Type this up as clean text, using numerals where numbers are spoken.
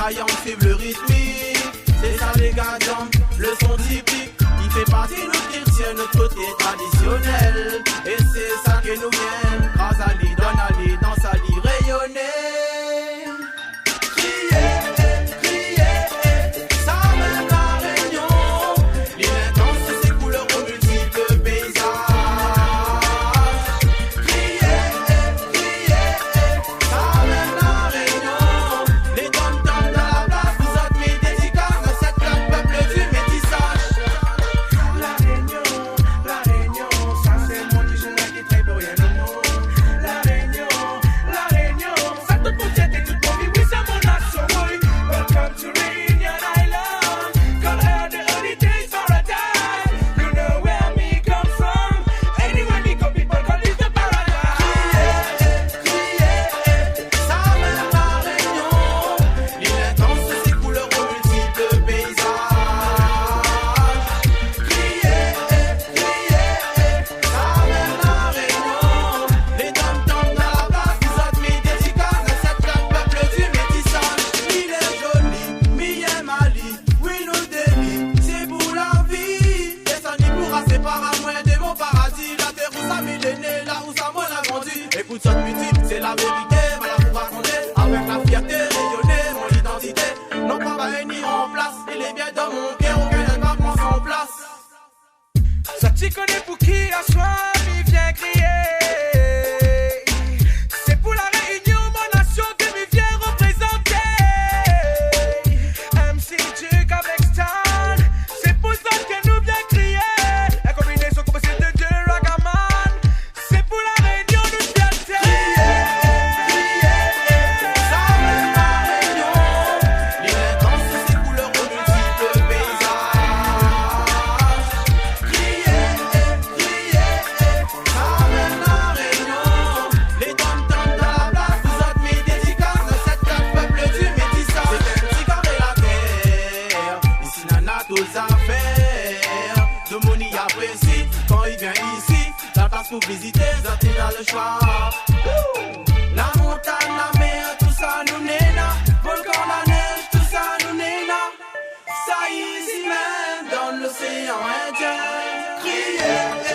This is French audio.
vaillant suivre le rythmique. C'est ça les gars, le son typique. Il fait partie de notre culture, notre côté traditionnel. Et c'est ça qui nous vient. Razali, Donali, dans sa vie rayonner. Écoute cette musique, c'est la vérité, voilà pour raconter. Avec la fierté, rayonner mon identité. Non pas réunir en place, il est bien dans mon cœur, aucun impact prend son place. Ça t'y connaît pour qui à soir, il vient crier. C'est pour la réunion, mon nation que m'y vient représenter. MC Duke avec Stan, c'est pour ça que nous vient crier. La combinaison composée de deux ragaman, c'est pour la réunion nous vient pour visiter, ça t'es dans le choix. La montagne, la mer, tout ça nous néna. Volcan, la neige, tout ça nous néna. Ça ici même dans l'océan Indien. Crier.